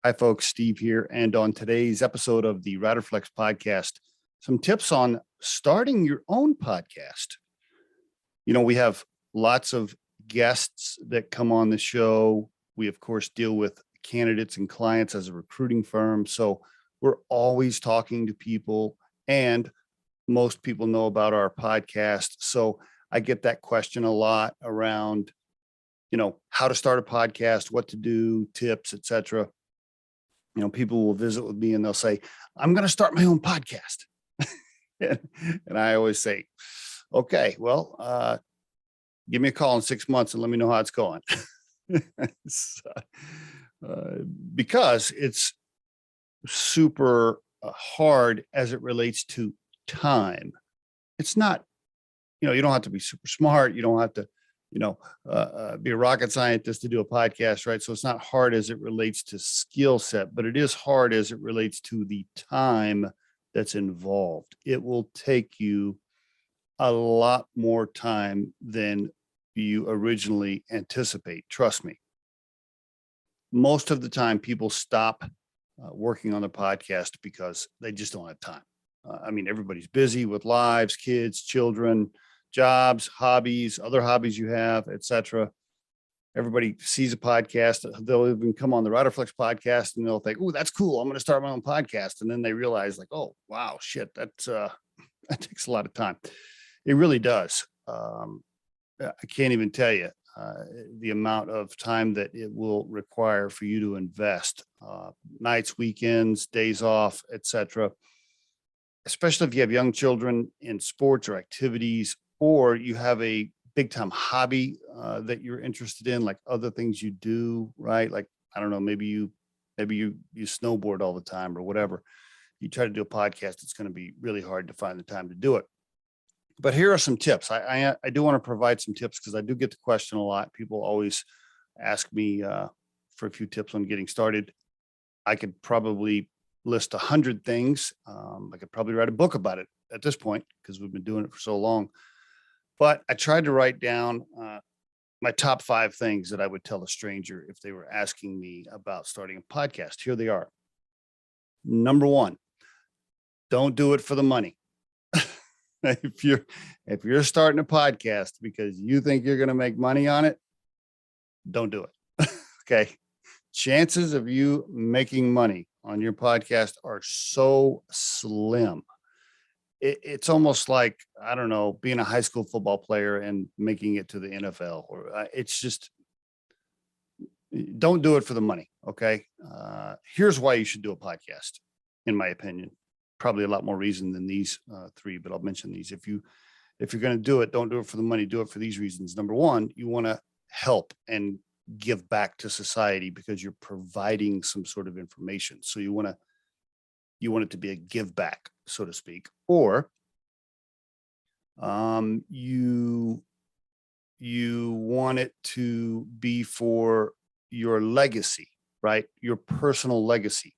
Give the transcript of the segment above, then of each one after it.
Hi, folks. Steve here. And on today's episode of the Riderflex podcast, some tips on starting your own podcast. You know, we have lots of guests that come on the show. We, of course, deal with candidates and clients as a recruiting firm. So we're always talking to people, and most people know about our podcast. So I get that question a lot around, how to start a podcast, what to do, tips, etc. People will visit with me and they'll say, I'm going to start my own podcast. and I always say, okay, well, give me a call in 6 months and let me know how it's going. Because it's super hard as it relates to time. It's not, you don't have to be super smart. You don't have to, be a rocket scientist to do a podcast, right? So it's not hard as it relates to skill set, but it is hard as it relates to the time that's involved. It will take you a lot more time than you originally anticipate. Trust me. Most of the time, people stop working on the podcast because they just don't have time. Everybody's busy with lives, kids, children, jobs, hobbies, other hobbies you have, etc. Everybody sees a podcast. They'll even come on the Riderflex podcast and they'll think, "Oh, that's cool. I'm going to start my own podcast." And then they realize, like, "Oh, wow, shit, that takes a lot of time." It really does. I can't even tell you the amount of time that it will require for you to invest, nights, weekends, days off, etc. Especially if you have young children in sports or activities, or you have a big time hobby that you're interested in, like other things you do, right? Like, I don't know, maybe you snowboard all the time or whatever. You try to do a podcast, it's going to be really hard to find the time to do it. But here are some tips. I do want to provide some tips because I do get the question a lot. People always ask me for a few tips on getting started. I could probably list 100 things. I could probably write a book about it at this point because we've been doing it for so long. But I tried to write down my top 5 things that I would tell a stranger if they were asking me about starting a podcast. Here they are. Number 1, don't do it for the money. If you're starting a podcast because you think you're going to make money on it, don't do it. Okay. Chances of you making money on your podcast are so slim. It's almost like, I don't know, being a high school football player and making it to the NFL, or it's just, don't do it for the money. Okay. Here's why you should do a podcast, in my opinion. Probably a lot more reason than these 3, but I'll mention these. If you're going to do it, don't do it for the money. Do it for these reasons. Number 1, you want to help and give back to society because you're providing some sort of information. So you want it to be a give back, so to speak, or you want it to be for your legacy, right? Your personal legacy,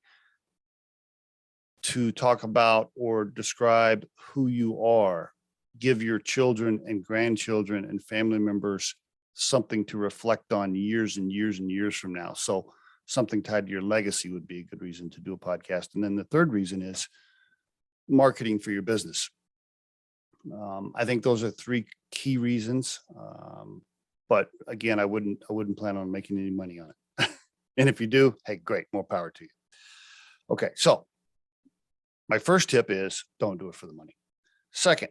to talk about or describe who you are, give your children and grandchildren and family members something to reflect on years and years and years from now. So something tied to your legacy would be a good reason to do a podcast. And then the third reason is marketing for your business. I think those are 3 key reasons. But again, I wouldn't plan on making any money on it. And if you do, hey, great, more power to you. Okay. So my first tip is don't do it for the money. Second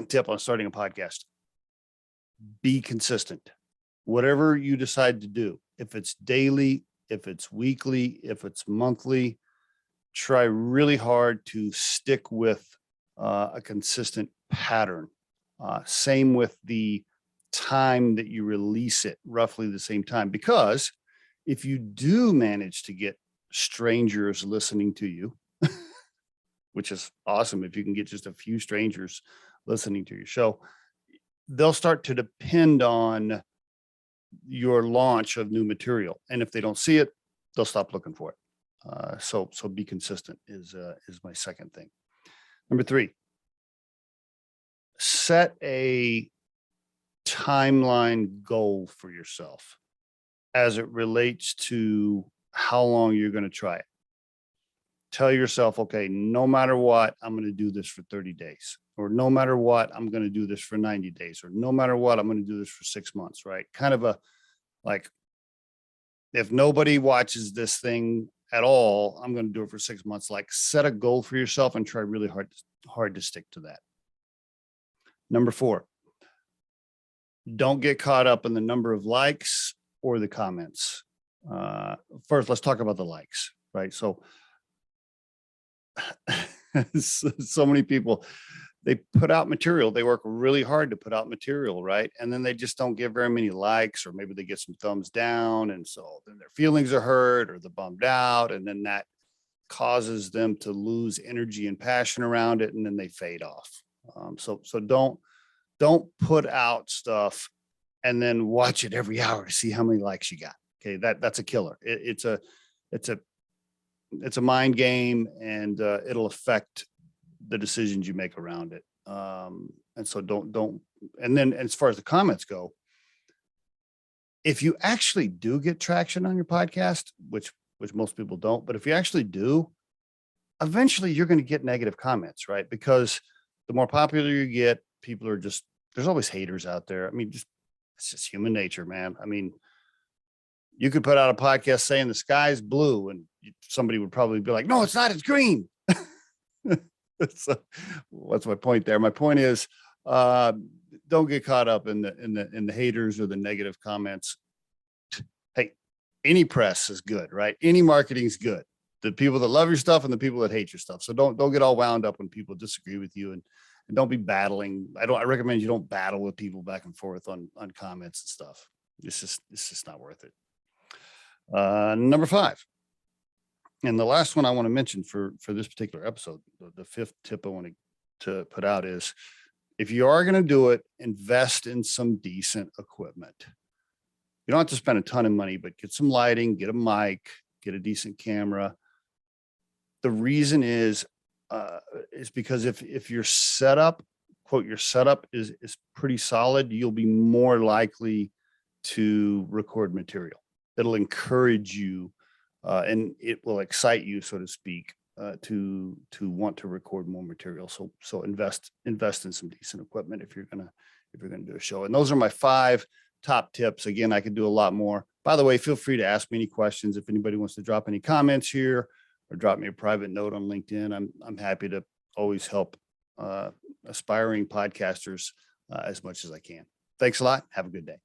tip on starting a podcast, be consistent. Whatever you decide to do, if it's daily, if it's weekly, if it's monthly, try really hard to stick with a consistent pattern. Same with the time that you release it, roughly the same time, because if you do manage to get strangers listening to you, which is awesome. If you can get just a few strangers listening to your show, they'll start to depend on your launch of new material. And if they don't see it, they'll stop looking for it. So be consistent is my second thing. Number 3, set a timeline goal for yourself as it relates to how long you're going to try it. Tell yourself, okay, no matter what, I'm going to do this for 30 days, or no matter what, I'm going to do this for 90 days, or no matter what, I'm going to do this for 6 months, right? Kind of a, like, if nobody watches this thing at all, I'm going to do it for 6 months. Like, set a goal for yourself and try really hard to stick to that. Number 4, don't get caught up in the number of likes or the comments. First, let's talk about the likes, right? So so many people, they put out material, they work really hard to put out material, right? And then they just don't get very many likes, or maybe they get some thumbs down, and so then their feelings are hurt, or they're bummed out, and then that causes them to lose energy and passion around it, and then they fade off. So don't put out stuff and then watch it every hour to see how many likes you got. Okay, that's a killer. It's a mind game, and it'll affect the decisions you make around it. And so don't, and then as far as the comments go, if you actually do get traction on your podcast, which most people don't, but if you actually do, eventually you're going to get negative comments, right? Because the more popular you get, people are just, there's always haters out there. I mean, it's just human nature, man. I mean, you could put out a podcast saying the sky's blue, and somebody would probably be like, no, it's not, it's green. So what's my point there? My point is, don't get caught up in the haters or the negative comments. Hey, any press is good, right? Any marketing is good. The people that love your stuff and the people that hate your stuff. So don't get all wound up when people disagree with you, and don't be battling. I recommend you don't battle with people back and forth on comments and stuff. It's just not worth it. Number 5. And the last one I want to mention for this particular episode, the 5th tip I want to put out is, if you are going to do it, invest in some decent equipment. You don't have to spend a ton of money, but get some lighting, get a mic, get a decent camera. The reason is because if your setup, quote, your setup is pretty solid, you'll be more likely to record material. It'll encourage you, and it will excite you, so to speak, to want to record more material. So invest in some decent equipment if you're gonna do a show. And those are my 5 top tips. Again, I could do a lot more. By the way, feel free to ask me any questions. If anybody wants to drop any comments here, or drop me a private note on LinkedIn, I'm happy to always help aspiring podcasters as much as I can. Thanks a lot. Have a good day.